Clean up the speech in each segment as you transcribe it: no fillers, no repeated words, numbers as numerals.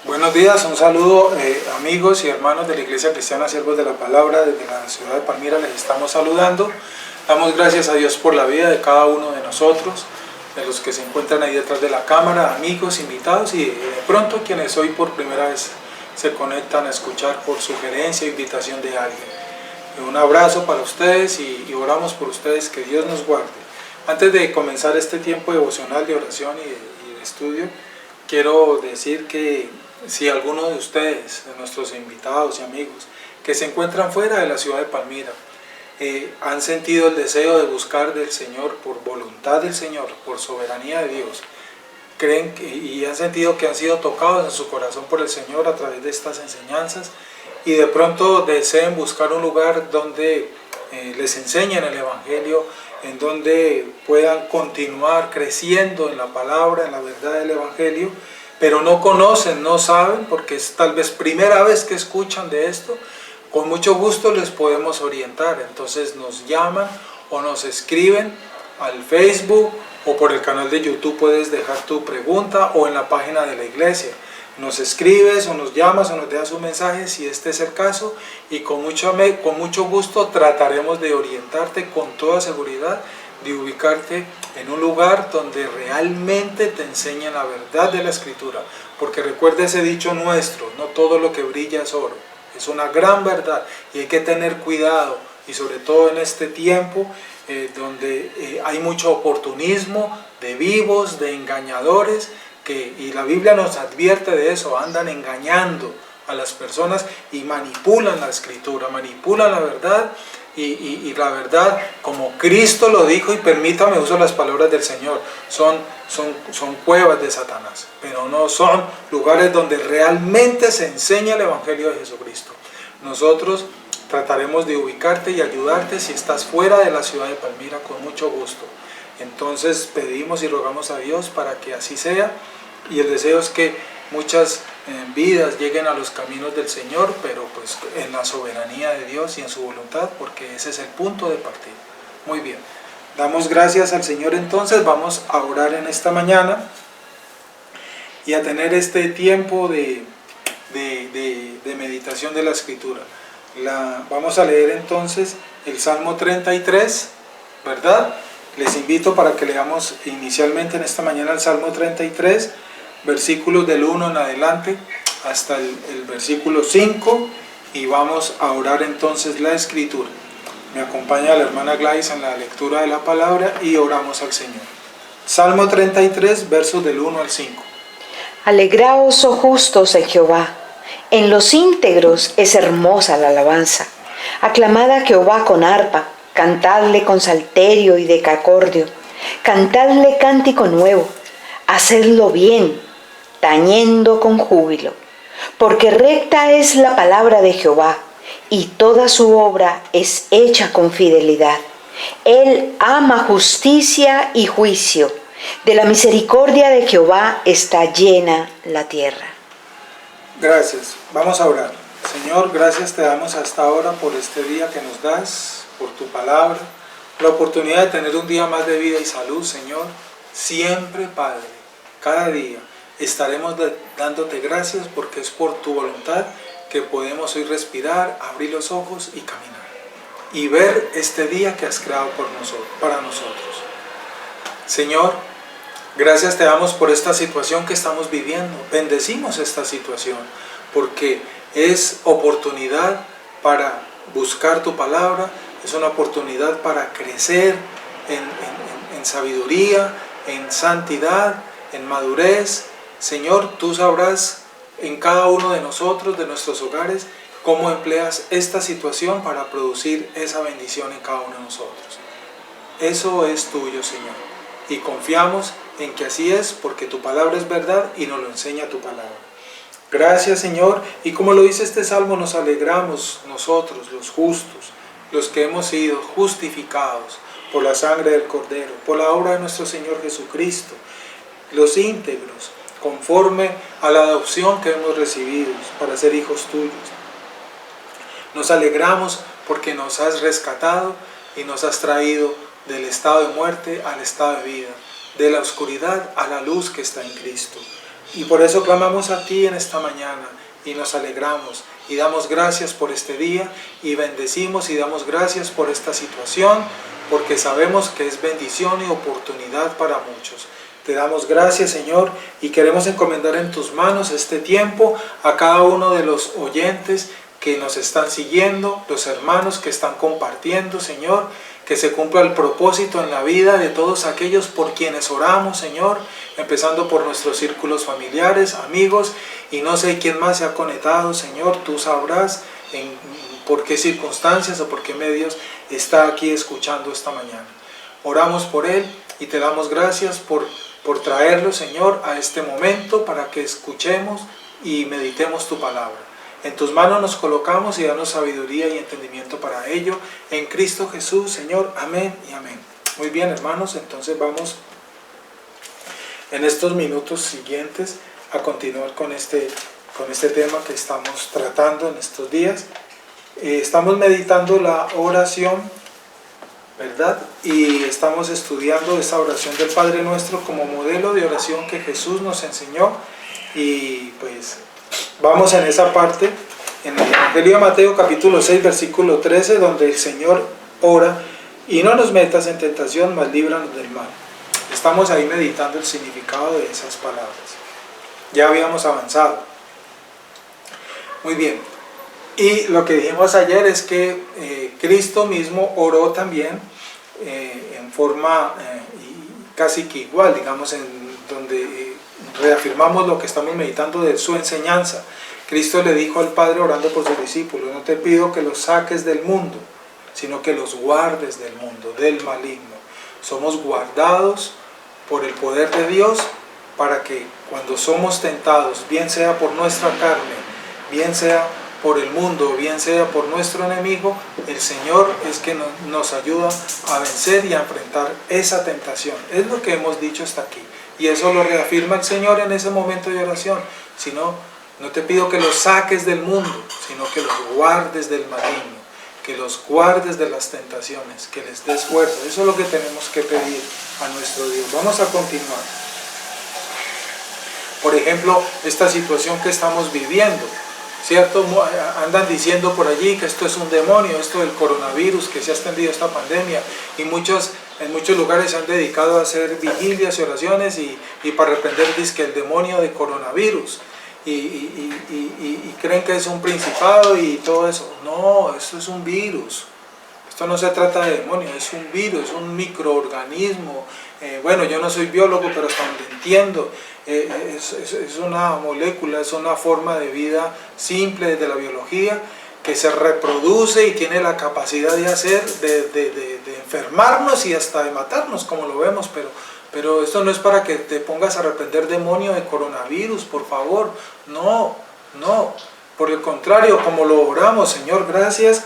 Buenos días, un saludo amigos y hermanos de la Iglesia Cristiana Siervos de la Palabra. Desde la ciudad de Palmira les estamos saludando. Damos gracias a Dios por la vida de cada uno de nosotros, de los que se encuentran ahí detrás de la cámara, amigos, invitados y de pronto quienes hoy por primera vez se conectan a escuchar por sugerencia o invitación de alguien. Un abrazo para ustedes y oramos por ustedes, que Dios nos guarde. Antes de comenzar este tiempo devocional de oración y de estudio, quiero decir que si alguno de ustedes, de nuestros invitados y amigos, que se encuentran fuera de la ciudad de Palmira, han sentido el deseo de buscar del Señor por voluntad del Señor, por soberanía de Dios, creen y han sentido que han sido tocados en su corazón por el Señor a través de estas enseñanzas y de pronto deseen buscar un lugar donde les enseñen el Evangelio, en donde puedan continuar creciendo en la palabra, en la verdad del Evangelio, pero no conocen, no saben, porque es tal vez primera vez que escuchan de esto, con mucho gusto les podemos orientar. Entonces nos llaman o nos escriben al Facebook o por el canal de YouTube, puedes dejar tu pregunta, o en la página de la iglesia. Nos escribes o nos llamas o nos dejas un mensaje si este es el caso, y con mucho gusto trataremos de orientarte con toda seguridad, de ubicarte en un lugar donde realmente te enseñan la verdad de la Escritura, porque recuerda ese dicho nuestro: no todo lo que brilla es oro. Es una gran verdad y hay que tener cuidado, y sobre todo en este tiempo donde hay mucho oportunismo de vivos, de engañadores, y la Biblia nos advierte de eso. Andan engañando a las personas y manipulan la Escritura, manipulan la verdad, y la verdad, como Cristo lo dijo, y permítame uso las palabras del Señor, son cuevas de Satanás, pero no son lugares donde realmente se enseña el Evangelio de Jesucristo. Nosotros trataremos de ubicarte y ayudarte si estás fuera de la ciudad de Palmira, con mucho gusto. Entonces pedimos y rogamos a Dios para que así sea, y el deseo es que muchas vidas lleguen a los caminos del Señor, pero pues en la soberanía de Dios y en su voluntad, porque ese es el punto de partida. Muy bien, damos gracias al Señor. Entonces vamos a orar en esta mañana y a tener este tiempo de meditación de la Escritura. Vamos a leer entonces el Salmo 33, ¿verdad? Les invito para que leamos inicialmente en esta mañana el Salmo 33, versículos del 1 en adelante hasta el versículo 5, y vamos a orar entonces la Escritura. Me acompaña la hermana Gladys en la lectura de la palabra y oramos al Señor. Salmo 33, versos del 1 al 5. Alegraos, oh justos, en Jehová, en los íntegros es hermosa la alabanza. Aclamad a Jehová con arpa, cantadle con salterio y decacordio, cantadle cántico nuevo, hacedlo bien, tañendo con júbilo, porque recta es la palabra de Jehová, y toda su obra es hecha con fidelidad. Él ama justicia y juicio, de la misericordia de Jehová está llena la tierra. Gracias, vamos a orar. Señor, gracias te damos hasta ahora por este día que nos das, por tu palabra, la oportunidad de tener un día más de vida y salud, Señor. Siempre, Padre, cada día estaremos dándote gracias, porque es por tu voluntad que podemos hoy respirar, abrir los ojos y caminar, y ver este día que has creado para nosotros. Señor, gracias te damos por esta situación que estamos viviendo. Bendecimos esta situación, porque es oportunidad para buscar tu palabra, es una oportunidad para crecer en sabiduría, en santidad, en madurez. Señor, tú sabrás en cada uno de nosotros, de nuestros hogares, cómo empleas esta situación para producir esa bendición en cada uno de nosotros. Eso es tuyo, Señor, y confiamos en que así es, porque tu palabra es verdad y nos lo enseña tu palabra. Gracias, Señor, y como lo dice este salmo, nos alegramos nosotros, los justos, los que hemos sido justificados por la sangre del Cordero, por la obra de nuestro Señor Jesucristo, los íntegros, conforme a la adopción que hemos recibido para ser hijos tuyos. Nos alegramos porque nos has rescatado y nos has traído del estado de muerte al estado de vida, de la oscuridad a la luz que está en Cristo. Y por eso clamamos a ti en esta mañana y nos alegramos y damos gracias por este día y bendecimos y damos gracias por esta situación, porque sabemos que es bendición y oportunidad para muchos. Te damos gracias, Señor, y queremos encomendar en tus manos este tiempo a cada uno de los oyentes que nos están siguiendo, los hermanos que están compartiendo, Señor, que se cumpla el propósito en la vida de todos aquellos por quienes oramos, Señor, empezando por nuestros círculos familiares, amigos, y no sé quién más se ha conectado, Señor, tú sabrás por qué circunstancias o por qué medios está aquí escuchando esta mañana. Oramos por él y te damos gracias por traerlo, Señor, a este momento para que escuchemos y meditemos tu palabra. En tus manos nos colocamos y danos sabiduría y entendimiento para ello. En Cristo Jesús, Señor. Amén y amén. Muy bien, hermanos, entonces vamos en estos minutos siguientes a continuar con este tema que estamos tratando en estos días. Estamos meditando la oración, ¿verdad? Y estamos estudiando esa oración del Padre Nuestro como modelo de oración que Jesús nos enseñó. Y pues vamos en esa parte, en el Evangelio de Mateo capítulo 6, versículo 13, donde el Señor ora: y no nos metas en tentación, mas líbranos del mal. Estamos ahí meditando el significado de esas palabras. Ya habíamos avanzado. Muy bien. Y lo que dijimos ayer es que Cristo mismo oró también en forma casi que igual, digamos, en donde reafirmamos lo que estamos meditando de su enseñanza. Cristo le dijo al Padre orando por sus discípulos: no te pido que los saques del mundo, sino que los guardes del mundo, del maligno. Somos guardados por el poder de Dios para que cuando somos tentados, bien sea por nuestra carne, bien sea por el mundo, bien sea por nuestro enemigo, el Señor es que nos ayuda a vencer y a enfrentar esa tentación. Es lo que hemos dicho hasta aquí. Y eso lo reafirma el Señor en ese momento de oración. Sino, no te pido que los saques del mundo, sino que los guardes del maligno, que los guardes de las tentaciones, que les des fuerza. Eso es lo que tenemos que pedir a nuestro Dios. Vamos a continuar. Por ejemplo, esta situación que estamos viviendo, ¿cierto? Andan diciendo por allí que esto es un demonio, esto del coronavirus, que se ha extendido esta pandemia, y en muchos lugares se han dedicado a hacer vigilias y oraciones y para reprender dizque el demonio de coronavirus, y creen que es un principado y todo eso. No, esto es un virus. Esto no se trata de demonio, es un virus, un microorganismo. Bueno, yo no soy biólogo, pero hasta donde entiendo, es una molécula, es una forma de vida simple de la biología que se reproduce y tiene la capacidad de hacer, de enfermarnos y hasta de matarnos, como lo vemos, pero esto no es para que te pongas a reprender demonio de coronavirus, por favor. No, por el contrario, como lo oramos: Señor, gracias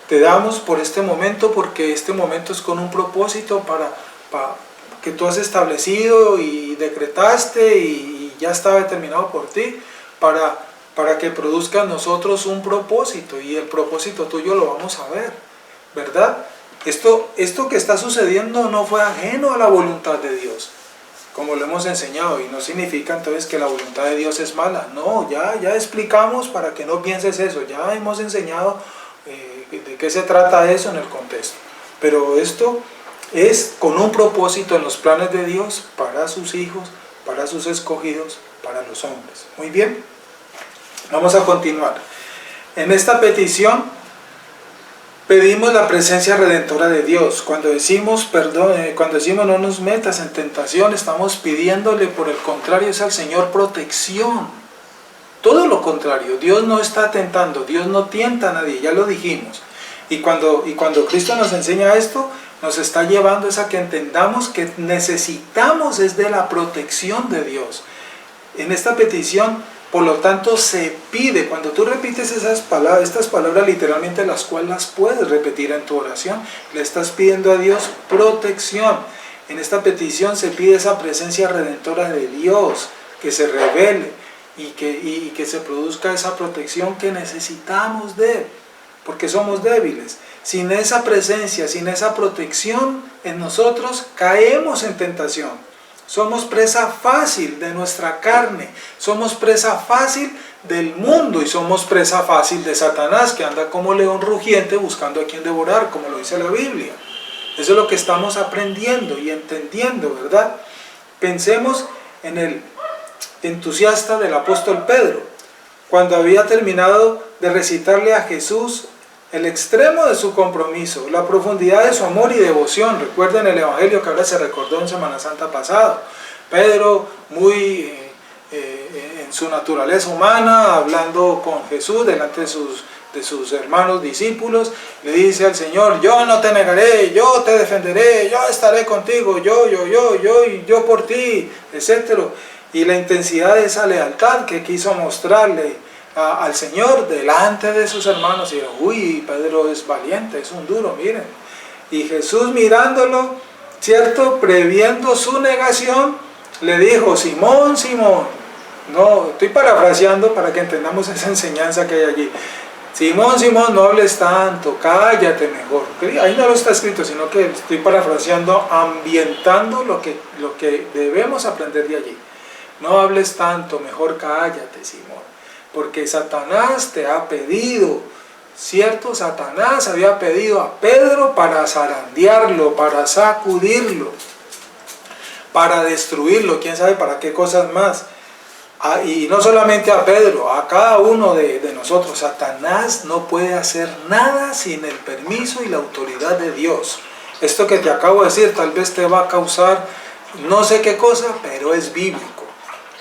te damos por este momento, porque este momento es con un propósito para que tú has establecido y decretaste y ya está determinado por ti, para que produzca en nosotros un propósito, y el propósito tuyo lo vamos a ver, ¿verdad? Esto que está sucediendo no fue ajeno a la voluntad de Dios, como lo hemos enseñado, y no significa entonces que la voluntad de Dios es mala. No, ya explicamos para que no pienses eso, ya hemos enseñado de qué se trata eso en el contexto, pero esto es con un propósito en los planes de Dios para sus hijos, para sus escogidos, para los hombres. Muy bien, vamos a continuar. En esta petición pedimos la presencia redentora de Dios. Cuando decimos no nos metas en tentación, estamos pidiéndole, por el contrario, es al Señor protección. Todo lo contrario, Dios no está tentando, Dios no tienta a nadie, ya lo dijimos. Y cuando Cristo nos enseña esto, nos está llevando es a que entendamos que necesitamos es de la protección de Dios. En esta petición, por lo tanto, se pide, cuando tú repites estas palabras literalmente, las cuales las puedes repetir en tu oración, le estás pidiendo a Dios protección. En esta petición se pide esa presencia redentora de Dios, que se revele y que se produzca esa protección que necesitamos de Él, porque somos débiles. Sin esa presencia, sin esa protección en nosotros, caemos en tentación. Somos presa fácil de nuestra carne, somos presa fácil del mundo y somos presa fácil de Satanás, que anda como león rugiente buscando a quien devorar, como lo dice la Biblia. Eso es lo que estamos aprendiendo y entendiendo, ¿verdad? Pensemos en el entusiasta del apóstol Pedro, cuando había terminado de recitarle a Jesús el extremo de su compromiso, la profundidad de su amor y devoción. Recuerden el evangelio que ahora se recordó en Semana Santa pasado. Pedro, muy en su naturaleza humana, hablando con Jesús delante de sus hermanos discípulos, le dice al Señor: yo no te negaré, yo te defenderé, yo estaré contigo, yo por ti, etc. Y la intensidad de esa lealtad que quiso mostrarle al Señor delante de sus hermanos. Y uy, Pedro es valiente, es un duro, miren. Y Jesús, mirándolo, ¿cierto?, previendo su negación, le dijo: Simón, Simón. No, estoy parafraseando para que entendamos esa enseñanza que hay allí. Simón, Simón, no hables tanto, cállate mejor. Ahí no lo está escrito, sino que estoy parafraseando, ambientando lo que debemos aprender de allí. No hables tanto, mejor cállate, Simón, porque Satanás te ha pedido, ¿cierto? Satanás había pedido a Pedro para zarandearlo, para sacudirlo, para destruirlo, quién sabe para qué cosas más. Y no solamente a Pedro, a cada uno de nosotros. Satanás no puede hacer nada sin el permiso y la autoridad de Dios. Esto que te acabo de decir tal vez te va a causar no sé qué cosa, pero es bíblico.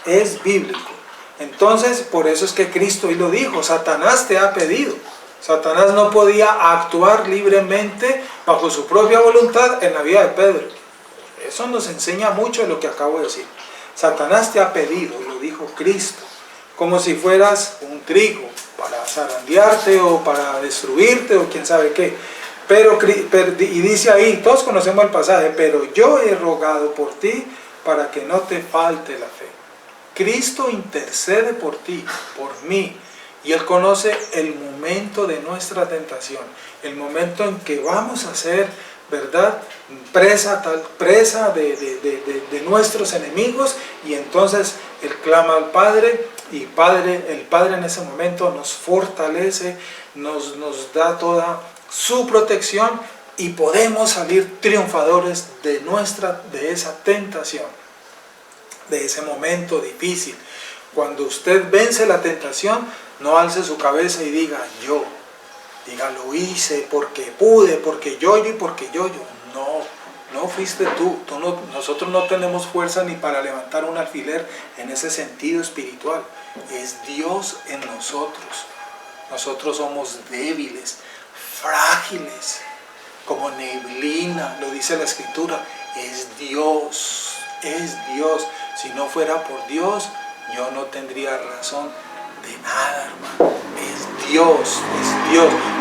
Es bíblico. Entonces, por eso es que Cristo hoy lo dijo: Satanás te ha pedido. Satanás no podía actuar libremente bajo su propia voluntad en la vida de Pedro. Eso nos enseña mucho de lo que acabo de decir. Satanás te ha pedido, lo dijo Cristo, como si fueras un trigo para zarandearte o para destruirte o quién sabe qué. Y dice ahí, todos conocemos el pasaje: pero yo he rogado por ti para que no te falte la fe. Cristo intercede por ti, por mí, y Él conoce el momento de nuestra tentación, el momento en que vamos a ser, ¿verdad?, presa de nuestros enemigos, y entonces Él clama al Padre, y el Padre en ese momento nos fortalece, nos da toda su protección, y podemos salir triunfadores de esa tentación, de ese momento difícil. Cuando usted vence la tentación, no alce su cabeza y diga: diga, lo hice porque pude, porque yo. No fuiste tú. Nosotros no tenemos fuerza ni para levantar un alfiler en ese sentido espiritual. Es Dios en nosotros. Nosotros somos débiles, frágiles, como neblina, lo dice la Escritura. Es Dios. Si no fuera por Dios, yo no tendría razón de nada, hermano. Es Dios.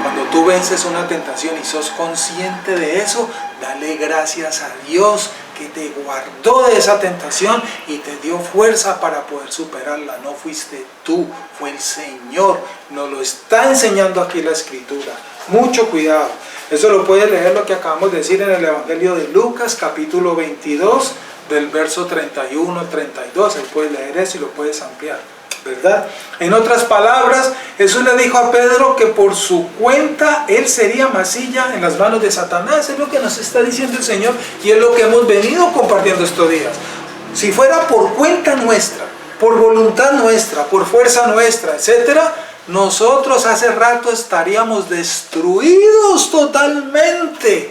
Cuando tú vences una tentación y sos consciente de eso, dale gracias a Dios que te guardó de esa tentación y te dio fuerza para poder superarla. No fuiste tú, fue el Señor. Nos lo está enseñando aquí la Escritura. Mucho cuidado. Eso lo puedes leer, lo que acabamos de decir, en el Evangelio de Lucas, capítulo 22, del verso 31 al 32. Ahí puedes leer eso y lo puedes ampliar, ¿verdad? En otras palabras, Jesús le dijo a Pedro que por su cuenta él sería masilla en las manos de Satanás. Es lo que nos está diciendo el Señor, y es lo que hemos venido compartiendo estos días. Si fuera por cuenta nuestra, por voluntad nuestra, por fuerza nuestra, etcétera, nosotros hace rato estaríamos destruidos totalmente,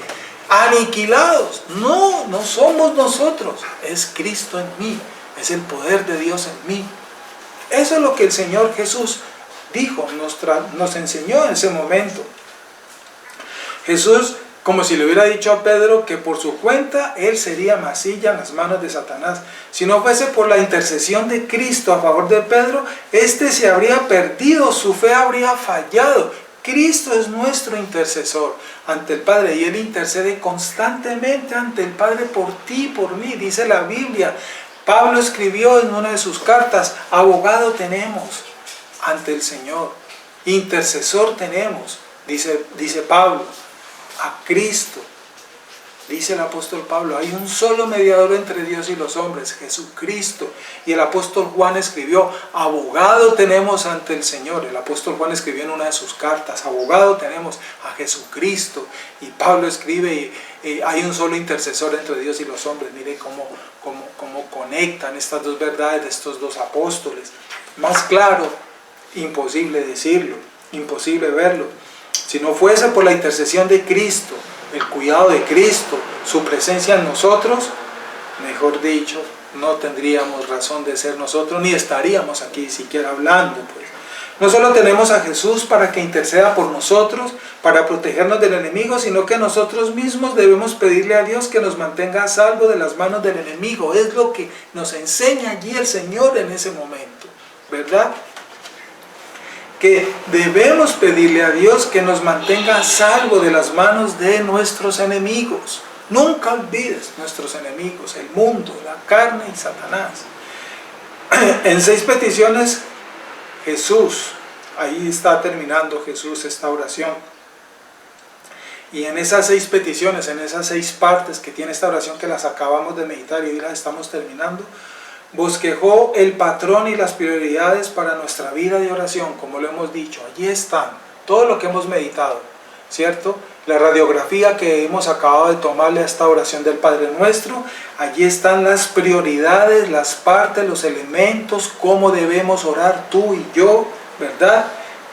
aniquilados. No somos nosotros, es Cristo en mí, es el poder de Dios en mí. Eso es lo que el Señor Jesús dijo, nos enseñó en ese momento. Jesús, como si le hubiera dicho a Pedro que por su cuenta él sería masilla en las manos de Satanás. Si no fuese por la intercesión de Cristo a favor de Pedro, este se habría perdido, su fe habría fallado. Cristo es nuestro intercesor ante el Padre, y Él intercede constantemente ante el Padre por ti, por mí. Dice la Biblia, Pablo escribió en una de sus cartas: abogado tenemos ante el Señor, intercesor tenemos, dice Pablo, a Cristo. Dice el apóstol Pablo, hay un solo mediador entre Dios y los hombres, Jesucristo. Y el apóstol Juan escribió, abogado tenemos ante el Señor. El apóstol Juan escribió en una de sus cartas, abogado tenemos a Jesucristo. Y Pablo escribe, hay un solo intercesor entre Dios y los hombres. Mire cómo conectan estas dos verdades de estos dos apóstoles. Más claro, imposible decirlo, imposible verlo. Si no fuese por la intercesión de Cristo, el cuidado de Cristo, su presencia en nosotros, mejor dicho, no tendríamos razón de ser nosotros, ni estaríamos aquí siquiera hablando, pues. No solo tenemos a Jesús para que interceda por nosotros, para protegernos del enemigo, sino que nosotros mismos debemos pedirle a Dios que nos mantenga a salvo de las manos del enemigo. Es lo que nos enseña allí el Señor en ese momento, ¿verdad? Que debemos pedirle a Dios que nos mantenga a salvo de las manos de nuestros enemigos. Nunca olvides nuestros enemigos, el mundo, la carne y Satanás. En 6 peticiones, Jesús, ahí está terminando Jesús esta oración. Y en esas 6 peticiones, en esas 6 partes que tiene esta oración que las acabamos de meditar y hoy las estamos terminando, bosquejó el patrón y las prioridades para nuestra vida de oración, como lo hemos dicho. Allí están, todo lo que hemos meditado, ¿cierto? La radiografía que hemos acabado de tomarle a esta oración del Padre Nuestro, allí están las prioridades, las partes, los elementos, cómo debemos orar tú y yo, ¿verdad?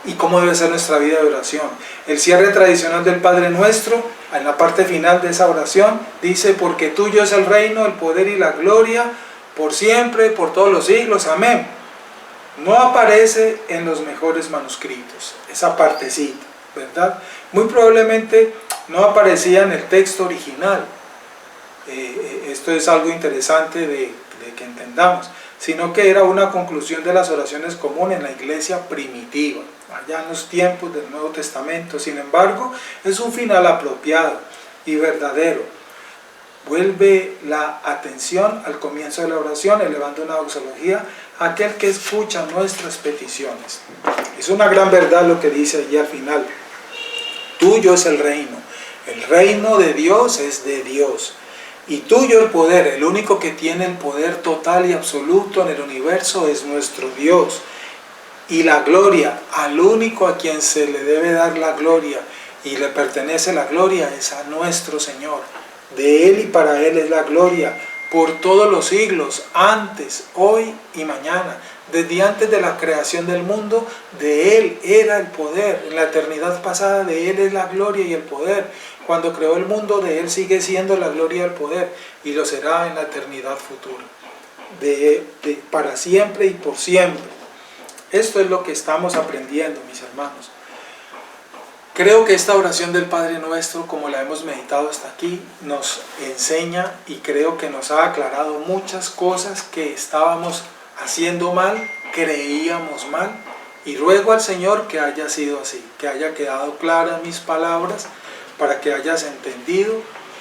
Y cómo debe ser nuestra vida de oración. El cierre tradicional del Padre Nuestro, en la parte final de esa oración, dice, porque tuyo es el reino, el poder y la gloria, por siempre, por todos los siglos, amén. No aparece en los mejores manuscritos, esa partecita, ¿verdad? Muy probablemente no aparecía en el texto original. Esto es algo interesante de que entendamos, sino que era una conclusión de las oraciones comunes en la iglesia primitiva, allá en los tiempos del Nuevo Testamento. Sin embargo, es un final apropiado y verdadero. Vuelve la atención al comienzo de la oración, elevando una doxología a aquel que escucha nuestras peticiones. Es una gran verdad lo que dice allí al final. Tuyo es el reino de Dios es de Dios, y tuyo el poder. El único que tiene el poder total y absoluto en el universo es nuestro Dios, y la gloria, al único a quien se le debe dar la gloria y le pertenece la gloria, es a nuestro Señor. De Él y para Él es la gloria por todos los siglos, antes, hoy y mañana. Desde antes de la creación del mundo, de Él era el poder. En la eternidad pasada, de Él es la gloria y el poder. Cuando creó el mundo, de Él sigue siendo la gloria y el poder, y lo será en la eternidad futura, para siempre y por siempre. Esto es lo que estamos aprendiendo, mis hermanos. Creo que esta oración del Padre Nuestro, como la hemos meditado hasta aquí, nos enseña y creo que nos ha aclarado muchas cosas que estábamos haciendo mal, creíamos mal, y ruego al Señor que haya sido así, que haya quedado claras mis palabras, para que hayas entendido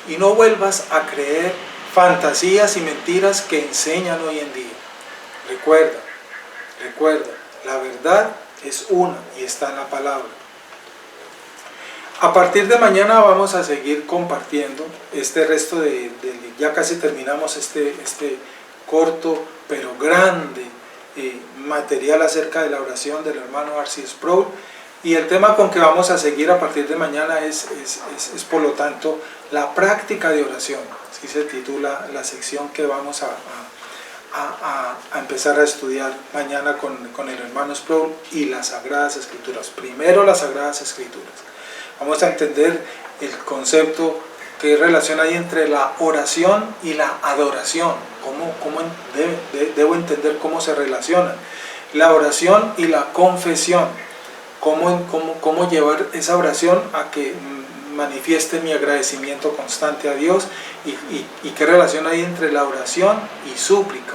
y no vuelvas a creer fantasías y mentiras que enseñan hoy en día. Recuerda, la verdad es una y está en la palabra. A partir de mañana vamos a seguir compartiendo este resto ya casi terminamos este corto pero grande material acerca de la oración del hermano R.C. Sproul, y el tema con que vamos a seguir a partir de mañana es por lo tanto la práctica de oración. Así se titula la sección que vamos a empezar a estudiar mañana con el hermano Sproul y las Sagradas Escrituras. Primero las Sagradas Escrituras. Vamos a entender el concepto que relación hay entre la oración y la adoración. ¿Cómo debo entender cómo se relacionan? La oración y la confesión. ¿Cómo llevar esa oración a que manifieste mi agradecimiento constante a Dios? ¿Y qué relación hay entre la oración y súplica?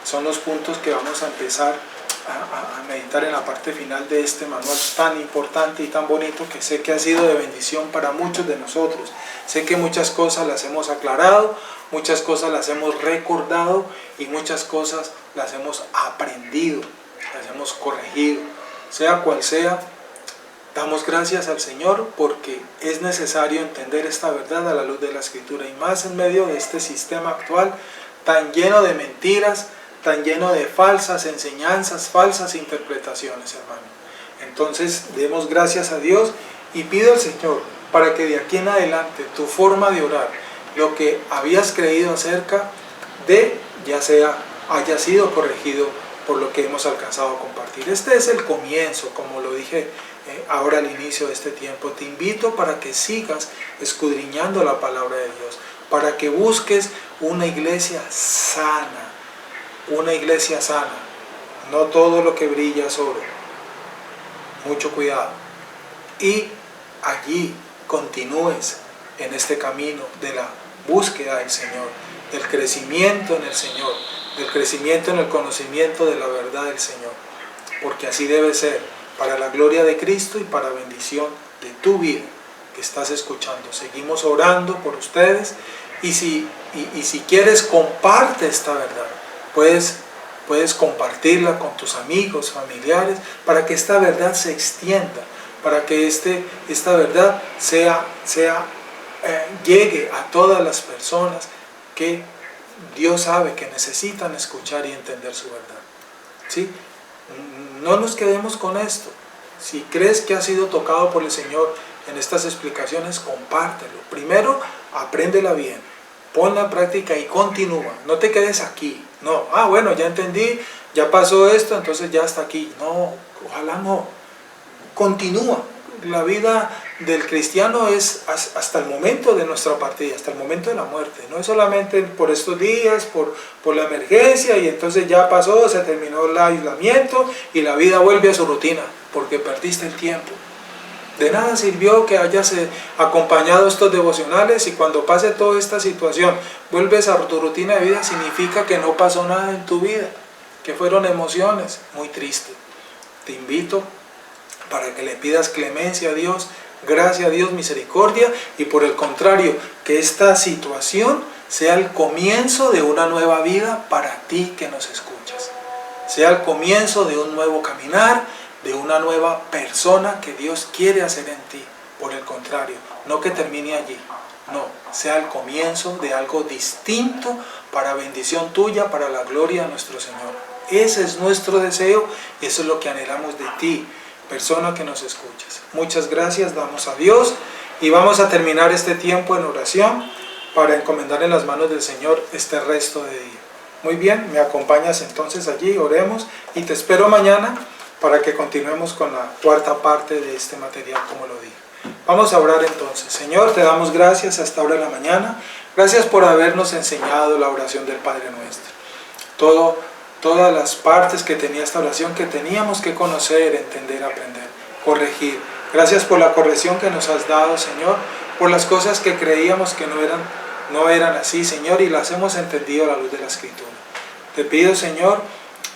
Son los puntos que vamos a empezar a meditar en la parte final de este manual tan importante y tan bonito, que sé que ha sido de bendición para muchos de nosotros. Sé que muchas cosas las hemos aclarado, muchas cosas las hemos recordado y muchas cosas las hemos aprendido, las hemos corregido. Sea cual sea Damos gracias al Señor porque es necesario entender esta verdad a la luz de la Escritura y más en medio de este sistema actual tan lleno de mentiras, tan lleno de falsas enseñanzas, falsas interpretaciones, hermano. Entonces demos gracias a Dios y pido al Señor para que de aquí en adelante tu forma de orar, lo que habías creído acerca de, ya sea, haya sido corregido por lo que hemos alcanzado a compartir. Este es el comienzo, como lo dije ahora al inicio de este tiempo. Te invito para que sigas escudriñando la palabra de Dios, para que busques una iglesia sana, una iglesia sana. No todo lo que brilla es oro. Mucho cuidado. Y allí continúes en este camino de la búsqueda del Señor, del crecimiento en el Señor, del crecimiento en el conocimiento de la verdad del Señor, porque así debe ser, para la gloria de Cristo y para bendición de tu vida que estás escuchando. Seguimos orando por ustedes y si quieres, comparte esta verdad. Puedes compartirla con tus amigos, familiares, para que esta verdad se extienda, para que esta verdad llegue a todas las personas que Dios sabe que necesitan escuchar y entender su verdad. ¿Sí? No nos quedemos con esto. Si crees que has sido tocado por el Señor en estas explicaciones, compártelo. Primero, apréndela bien, ponla en práctica y continúa. No te quedes aquí. No, bueno, ya entendí, ya pasó esto, entonces ya está aquí. No, ojalá no. Continúa. La vida del cristiano es hasta el momento de nuestra partida, hasta el momento de la muerte. No es solamente por estos días, por la emergencia y entonces ya pasó, se terminó el aislamiento y la vida vuelve a su rutina porque perdiste el tiempo. De nada sirvió que hayas acompañado estos devocionales y cuando pase toda esta situación vuelves a tu rutina de vida, significa que no pasó nada en tu vida, que fueron emociones muy tristes. Te invito para que le pidas clemencia a Dios, gracia a Dios, misericordia, y por el contrario, que esta situación sea el comienzo de una nueva vida para ti que nos escuchas. Sea el comienzo de un nuevo caminar, de una nueva persona que Dios quiere hacer en ti. Por el contrario, no que termine allí, no, sea el comienzo de algo distinto para bendición tuya, para la gloria de nuestro Señor. Ese es nuestro deseo y eso es lo que anhelamos de ti, persona que nos escuchas. Muchas gracias, damos a Dios y vamos a terminar este tiempo en oración para encomendar en las manos del Señor este resto de día. Muy bien, me acompañas entonces allí, oremos y te espero mañana para que continuemos con la cuarta parte de este material, como lo dije. Vamos a orar entonces. Señor, te damos gracias a esta hora de la mañana. Gracias por habernos enseñado la oración del Padre Nuestro. Todas las partes que tenía esta oración que teníamos que conocer, entender, aprender, corregir. Gracias por la corrección que nos has dado, Señor, por las cosas que creíamos que no eran así, Señor, y las hemos entendido a la luz de la Escritura. Te pido, Señor,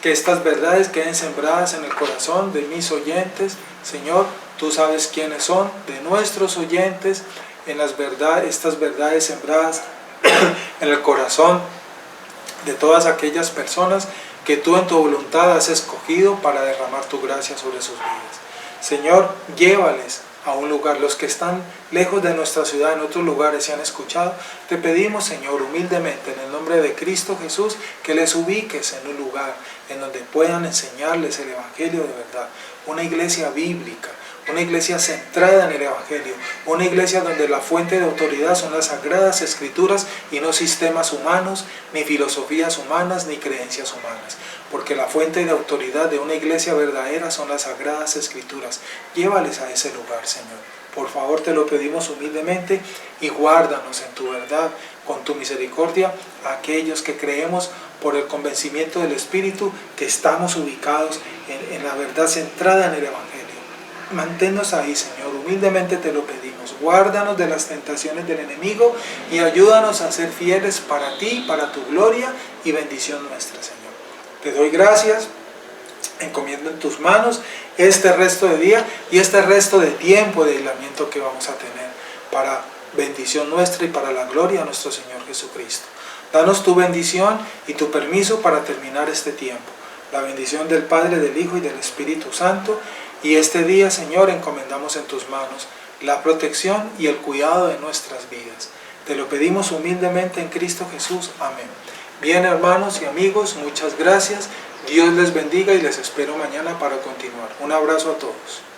que estas verdades queden sembradas en el corazón de mis oyentes. Señor, tú sabes quiénes son, de nuestros oyentes, estas verdades sembradas en el corazón de todas aquellas personas que tú en tu voluntad has escogido para derramar tu gracia sobre sus vidas. Señor, llévales a un lugar, los que están lejos de nuestra ciudad, en otros lugares se han escuchado, te pedimos, Señor, humildemente, en el nombre de Cristo Jesús, que les ubiques en un lugar en donde puedan enseñarles el Evangelio de verdad, una iglesia bíblica, una iglesia centrada en el Evangelio, una iglesia donde la fuente de autoridad son las Sagradas Escrituras y no sistemas humanos, ni filosofías humanas, ni creencias humanas, porque la fuente de autoridad de una iglesia verdadera son las Sagradas Escrituras. Llévales a ese lugar, Señor. Por favor, te lo pedimos humildemente y guárdanos en tu verdad, con tu misericordia, a aquellos que creemos por el convencimiento del Espíritu que estamos ubicados en la verdad centrada en el Evangelio. Manténnos ahí, Señor, humildemente te lo pedimos. Guárdanos de las tentaciones del enemigo y ayúdanos a ser fieles para ti, para tu gloria y bendición nuestra, Señor. Te doy gracias, encomiendo en tus manos este resto de día y este resto de tiempo de aislamiento que vamos a tener para bendición nuestra y para la gloria de nuestro Señor Jesucristo. Danos tu bendición y tu permiso para terminar este tiempo. La bendición del Padre, del Hijo y del Espíritu Santo, Y este día, Señor, encomendamos en tus manos la protección y el cuidado de nuestras vidas. Te lo pedimos humildemente en Cristo Jesús. Amén. Bien, hermanos y amigos, muchas gracias. Dios les bendiga y les espero mañana para continuar. Un abrazo a todos.